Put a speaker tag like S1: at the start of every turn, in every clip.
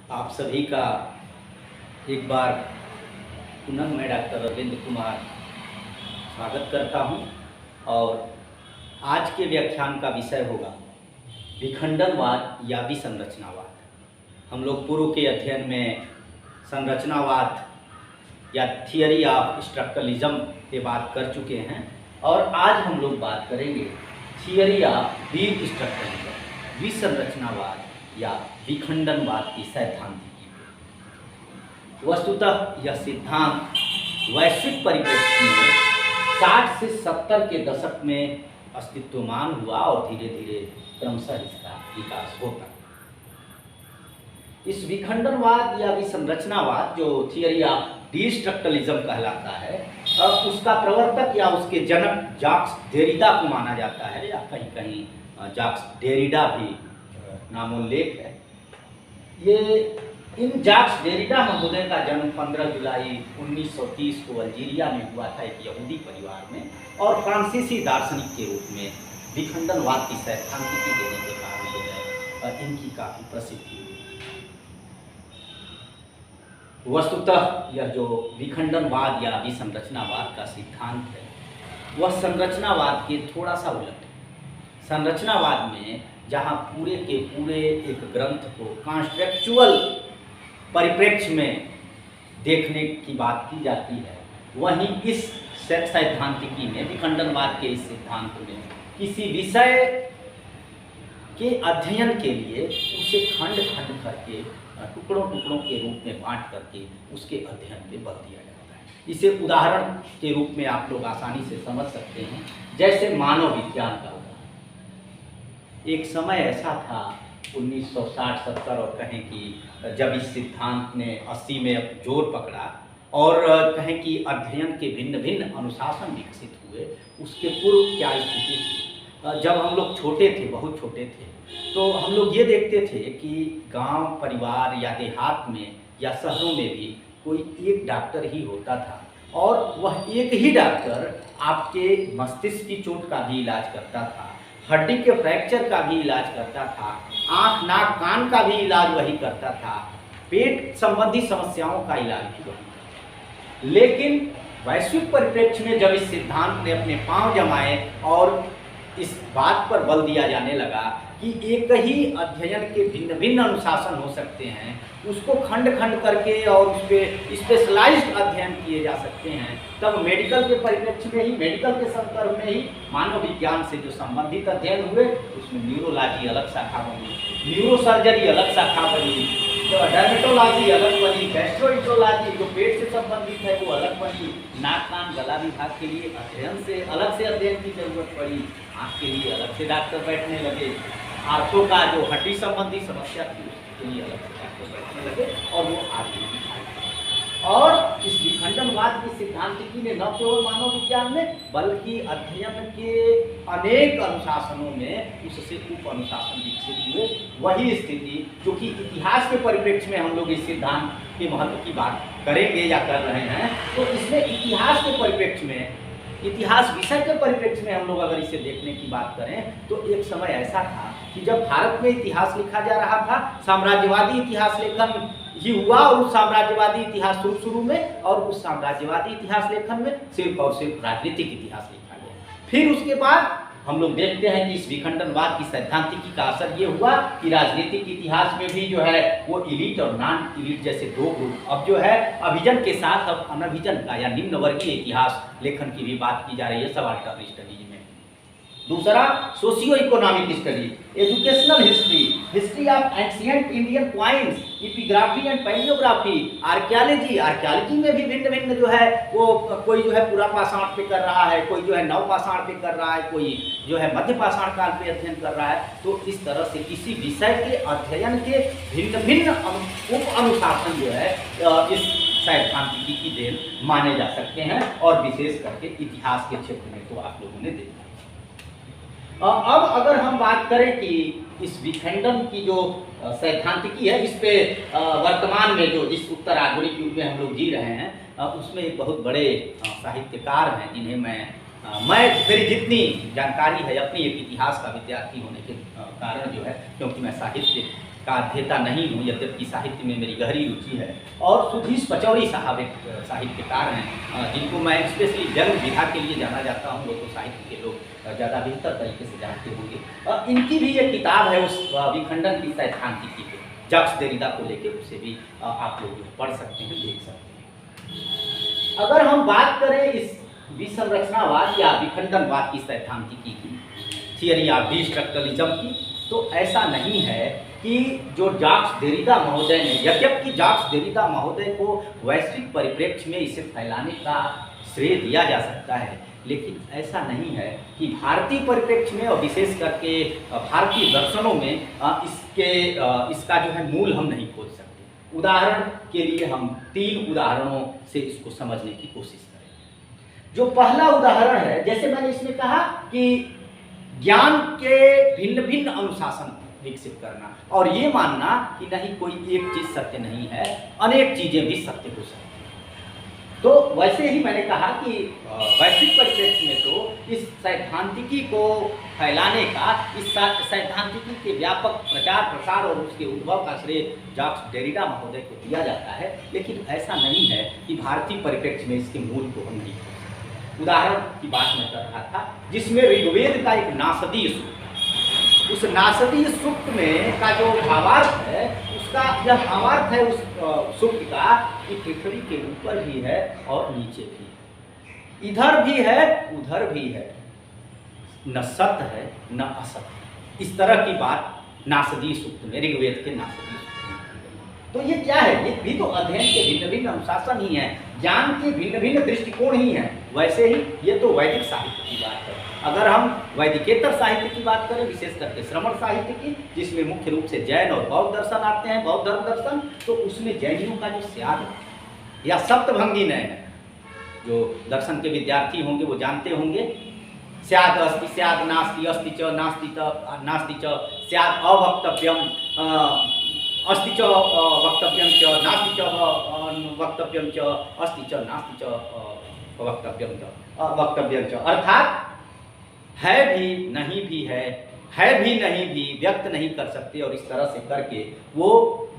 S1: आप सभी का एक बार पुनः मैं डॉक्टर अरविंद कुमार स्वागत करता हूं। और आज के व्याख्यान का विषय होगा विखंडनवाद या विसंरचनावाद। हम लोग पूर्व के अध्ययन में संरचनावाद या थियरी ऑफ स्ट्रक्चरलिज्म पे बात कर चुके हैं और आज हम लोग बात करेंगे थियरी ऑफ डिस्ट्रक्चरलिज्म, विसंरचनावाद या विखंडनवाद की सैद्धांतिकी पे। वस्तुतः यह सिद्धांत वैश्विक परिप्रेक्ष्य में 60 से 70 के दशक में अस्तित्वमान हुआ और धीरे धीरे क्रमशः इसका विकास होता। इस विखंडनवाद या विसंरचनावाद जो थियरी ऑफ डिस्ट्रक्चरलिज्म कहलाता है, उसका प्रवर्तक या उसके जनक जाक्स डेरिडा को माना जाता है, या कहीं कहीं जाक्स डेरिडा भी नामोल्लेख है। ये इन जाक्स डेरिडा महोदय का जन्म 15 जुलाई 1930 को अल्जीरिया में हुआ था, एक यहूदी परिवार में, और फ्रांसीसी दार्शनिक के रूप में विखंडनवाद की सैद्धांतिकी देने के कारण जो है इनकी काफ़ी प्रसिद्धि हुई। वस्तुतः यह जो विखंडनवाद या विसंरचनावाद का सिद्धांत है वह संरचनावाद के थोड़ा सा उलट है। संरचनावाद में जहाँ पूरे के पूरे एक ग्रंथ को कॉन्स्ट्रक्चुअल परिप्रेक्ष्य में देखने की बात की जाती है, वहीं इस सैद्धांतिकी में, विखंडनवाद के इस सिद्धांत में, किसी विषय के अध्ययन के लिए उसे खंड खंड करके टुकड़ों टुकड़ों के रूप में बांट करके उसके अध्ययन पे बल दिया जाता है। इसे उदाहरण के रूप में आप लोग आसानी से समझ सकते हैं, जैसे मानव विज्ञान का उदाहरण। एक समय ऐसा था 1960-70 और कहें कि जब इस सिद्धांत ने 80 में जोर पकड़ा और कहें कि अध्ययन के भिन्न भिन्न अनुशासन विकसित हुए। उसके पूर्व क्या स्थिति थी? जब हम लोग छोटे थे, बहुत छोटे थे, तो हम लोग ये देखते थे कि गांव, परिवार या देहात में या शहरों में भी कोई एक डॉक्टर ही होता था, और वह एक ही डॉक्टर आपके मस्तिष्क की चोट का भी इलाज करता था, हड्डी के फ्रैक्चर का भी इलाज करता था, आँख, नाक, कान का भी इलाज वही करता था, पेट संबंधी समस्याओं का इलाज भी वही करता था। लेकिन वैश्विक परिप्रेक्ष्य में जब इस सिद्धांत ने अपने पांव जमाए और इस बात पर बल दिया जाने लगा कि एक ही अध्ययन के भिन्न भिन्न अनुशासन हो सकते हैं, उसको खंड खंड करके और उस पर स्पेशलाइज्ड अध्ययन किए जा सकते हैं, तब मेडिकल के परिप्रेक्ष्य में ही, मेडिकल के संदर्भ में ही मानव विज्ञान से जो संबंधित अध्ययन हुए उसमें न्यूरोलॉजी अलग शाखा बनी, न्यूरोसर्जरी अलग शाखा बनी, डर्मेटोलॉजी अलग बनी, गैस्ट्रोएंट्रोलॉजी जो पेट से संबंधित है वो अलग बनी, नाक, कान, गला विभाग के लिए अध्ययन से अलग से अध्ययन की जरूरत पड़ी, आँख के लिए अलग से डॉक्टर बैठने लगे, आंखों का जो हड्डी संबंधी समस्या थी उसके लिए अलग से डॉक्टर बैठने लगे, और वो आगे भी आए। और इस विखंडनवाद की सिद्धांतिकी ने न केवल मानव विज्ञान में बल्कि अध्ययन के अनेक अनुशासनों में उससे उप अनुशासन विकसित हुए। वही स्थिति जो कि इतिहास के परिप्रेक्ष्य में हम लोग इस सिद्धांत के महत्व की बात करेंगे या कर रहे हैं, तो इसमें इतिहास के परिप्रेक्ष्य में, इतिहास विषय के परिप्रेक्ष्य में हम लोग अगर इसे देखने की बात करें तो एक समय ऐसा था कि जब भारत में इतिहास लिखा जा रहा था, साम्राज्यवादी इतिहास लेखन ही हुआ, और उस साम्राज्यवादी इतिहास शुरू में, और उस साम्राज्यवादी इतिहास लेखन में सिर्फ और सिर्फ राजनीतिक इतिहास लिखा गया। फिर उसके बाद हम लोग देखते हैं कि इस विखंडनवाद की सैद्धांतिकी का असर ये हुआ कि राजनीतिक इतिहास में भी जो है वो इलीट और नॉन इलीट जैसे दो ग्रुप, अब जो है अभिजन के साथ अब अनभिजन का या निम्न वर्गीय इतिहास लेखन की भी बात की जा रही है सबाल्टर्न स्टडीज में। दूसरा socio economic study, educational history, history of ancient Indian coins, epigraphy and palaeography, archaeology, archaeology में भी भिन्न भिन्न जो है वो कोई जो है पूरा पाषाण पे कर रहा है, कोई जो है नव पाषाण पे कर रहा है, कोई जो है मध्य पाषाण काल पे अध्ययन कर रहा है। तो इस तरह से किसी विषय के अध्ययन के भिन्न भिन्न उप अनुशासन जो है इस सैद्धांतिकी की देन माने जा सकते हैं, और विशेष करके इतिहास के क्षेत्र में तो आप लोगों ने देखा। अब अगर हम बात करें कि इस विखंडन की जो सैद्धांतिकी है, इस पे वर्तमान में जो इस उत्तर आधुनिक युग में हम लोग जी रहे हैं, उसमें एक बहुत बड़े साहित्यकार हैं जिन्हें मेरी जितनी जानकारी है अपनी एक इतिहास का विद्यार्थी होने के कारण जो है, क्योंकि मैं साहित्य का अध्येता नहीं हूँ, यद्यपि साहित्य में मेरी गहरी रुचि है। और सुधीश पचौरी साहब एक साहित्यकार हैं जिनको मैं स्पेशली जन्म विधा के लिए जाना जाता हूँ, वो तो साहित्य के लोग ज़्यादा बेहतर तरीके से जानते होंगे। इनकी भी एक किताब है उस विखंडन की सैद्धांतिकी पे, जैक्स देरिडा को लेके, उसे भी आप लोग पढ़ सकते हैं, देख सकते हैं। अगर हम बात करें इस विसंरचनावाद या विखंडनवाद की सैद्धांतिकी की, थियरी ऑफ डिस्ट्रक्टरलिज्म की, तो ऐसा नहीं है कि जो जैक्स देरिडा महोदय ने, यद्यपि जैक्स देरिडा महोदय को वैश्विक परिप्रेक्ष्य में इसे फैलाने का श्रेय दिया जा सकता है, लेकिन ऐसा नहीं है कि भारतीय परिप्रेक्ष्य में और विशेष करके भारतीय दर्शनों में इसका जो है मूल हम नहीं खोज सकते। उदाहरण के लिए हम 3 उदाहरणों से इसको समझने की कोशिश करें। जो पहला उदाहरण है, जैसे मैंने इसमें कहा कि ज्ञान के भिन्न भिन्न अनुशासन विकसित करना और ये मानना कि नहीं कोई एक चीज सत्य नहीं है, अनेक चीजें भी सत्य हो सकती हैं। तो वैसे ही मैंने कहा कि वैश्विक परिप्रेक्ष्य में तो इस सैद्धांतिकी को फैलाने का, इस सैद्धांतिकी के व्यापक प्रचार प्रसार और उसके उद्भव का श्रेय जैक्स देरिडा महोदय को दिया जाता है, लेकिन ऐसा नहीं है कि भारतीय परिप्रेक्ष्य में इसके मूल को हम नहीं। उदाहरण की बात मैं कर रहा था जिसमें ऋग्वेद का एक नासदीय सूक्त, उस नासदीय सूक्त में का जो भावार्थ है, उसका यह भावार्थ है उस सूक्त का कि पृथ्वी के ऊपर भी है और नीचे भी है, इधर भी है उधर भी है, न सत्य है न असत्य। इस तरह की बात नासदीय सूक्त में, ऋग्वेद के नासदीय सूक्त में। तो ये क्या है? ये भी तो अध्ययन के भिन्न भिन्न अनुशासन ही है, ज्ञान के भिन्न भिन्न दृष्टिकोण ही हैं। वैसे ही ये तो वैदिक साहित्य की बात है। अगर हम वैदिकेतर साहित्य की बात करें, विशेष करके श्रमण साहित्य की, जिसमें मुख्य रूप से जैन और बौद्ध दर्शन आते हैं, बौद्ध धर्म दर्शन, तो उसमें जैनियों का जो स्याद या सप्तभंगी नय है, जो दर्शन के विद्यार्थी होंगे वो जानते होंगे, स्याद अस्ति, स्याद नास्ति, अस्ति च नास्ति च, स्याद अवक्तव्यम, अस्ति च वक्तव्यम च, नास्ति च वक्तव्यम च, अस्ति च नास्ति च वक्तव्यम च। अर्थात है भी नहीं भी है भी नहीं भी, व्यक्त नहीं कर सकते, और इस तरह से करके वो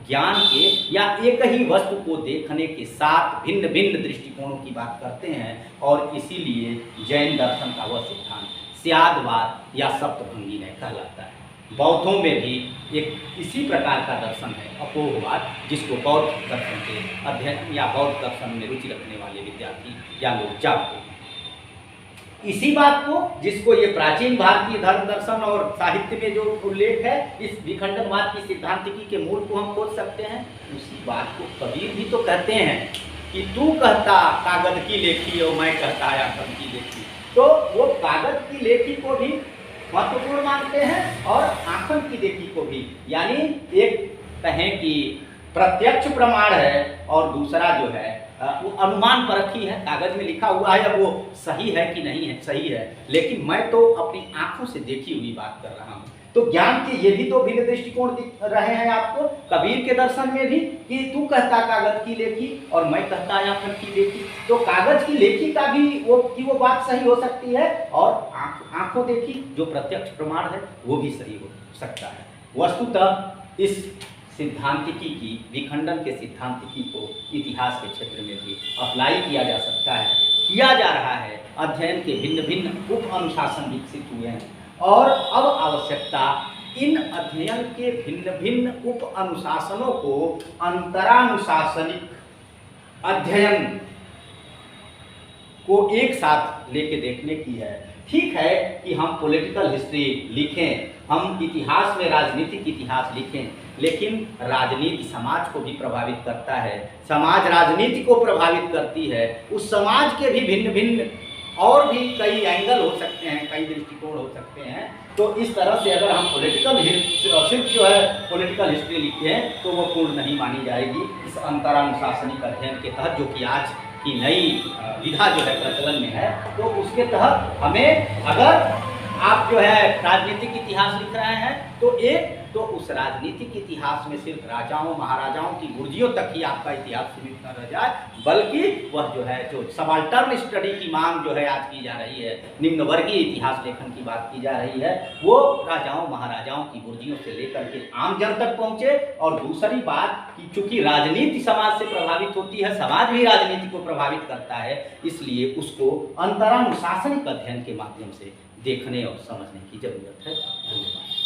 S1: ज्ञान के या एक ही वस्तु को देखने के 7 भिन्न भिन्न दृष्टिकोणों की बात करते हैं। और इसीलिए जैन दर्शन का वह सिद्धांत स्यादवाद या सप्तभंगी नय कहलाता है। बौद्धों में भी एक इसी प्रकार का दर्शन है, अपोहवाद, जिसको बौद्ध दर्शन के अध्ययन या बौद्ध दर्शन में रुचि रखने वाले विद्यार्थी या लोग जानते हैं। इसी बात को, जिसको ये प्राचीन भारतीय धर्म दर्शन और साहित्य में जो उल्लेख है, इस विखंडनवाद की सिद्धांतिकी के मूल को हम खोज सकते हैं। उसी बात को कबीर भी तो कहते हैं कि तू कहता कागज की लेखी और मैं कहता आखन की लेखी। तो वो कागज की लेखी को भी महत्वपूर्ण मानते हैं और आंखन की देखी को भी, यानी एक कहें कि प्रत्यक्ष प्रमाण है और दूसरा जो है वो अनुमान परखी है, कागज में लिखा हुआ है, अब वो सही है कि नहीं है, सही है, लेकिन मैं तो अपनी आंखों से देखी हुई बात कर रहा हूँ। तो ज्ञान के ये भी तो भिन्न दृष्टिकोण दिख रहे हैं आपको कबीर के दर्शन में भी, कि तू कहता कागज की लेखी और मैं कहता आंखन की लेखी। तो कागज की लेखी का भी वो बात सही हो सकती है, और आंखों देखी जो प्रत्यक्ष प्रमाण है वो भी सही हो सकता है। वस्तुतः इस सिद्धांतिकी की, विखंडन के सिद्धांतिकी को इतिहास के क्षेत्र में भी अप्लाई किया जा सकता है, किया जा रहा है। अध्ययन के भिन्न भिन्न उप अनुशासन विकसित हुए हैं और अब आवश्यकता इन अध्ययन के भिन्न भिन्न उप अनुशासनों को अंतरानुशासनिक अध्ययन को एक साथ लेके देखने की है। ठीक है कि हम पॉलिटिकल हिस्ट्री लिखें, हम इतिहास में राजनीतिक इतिहास लिखें, लेकिन राजनीति समाज को भी प्रभावित करता है, समाज राजनीति को प्रभावित करती है। उस समाज के भी भिन्न भिन्न और भी कई एंगल हो सकते हैं, कई दृष्टिकोण हो सकते हैं। तो इस तरह से अगर हम सिर्फ जो है पॉलिटिकल हिस्ट्री लिखते हैं तो वो पूर्ण नहीं मानी जाएगी। इस अंतरानुशासनिक अध्ययन के तहत, जो कि आज की नई विधा जो है प्रचलन में है, तो उसके तहत हमें, अगर आप जो है राजनीतिक इतिहास लिख रहे हैं तो एक तो उस राजनीतिक इतिहास में सिर्फ राजाओं महाराजाओं की गुर्जियों तक ही आपका इतिहास सीमित न रह जाए, बल्कि वह जो है जो सबाल्टर्न स्टडी की मांग जो है आज की जा रही है, निम्न वर्गीय इतिहास लेखन की बात की जा रही है, वो राजाओं महाराजाओं की गुर्जियों से लेकर के आम जन तक पहुंचे। और दूसरी बात कि चूंकि राजनीति समाज से प्रभावित होती है, समाज भी राजनीति को प्रभावित करता है, इसलिए उसको अंतरानुशासनिक अध्ययन के माध्यम से देखने और समझने की जरूरत है। धन्यवाद।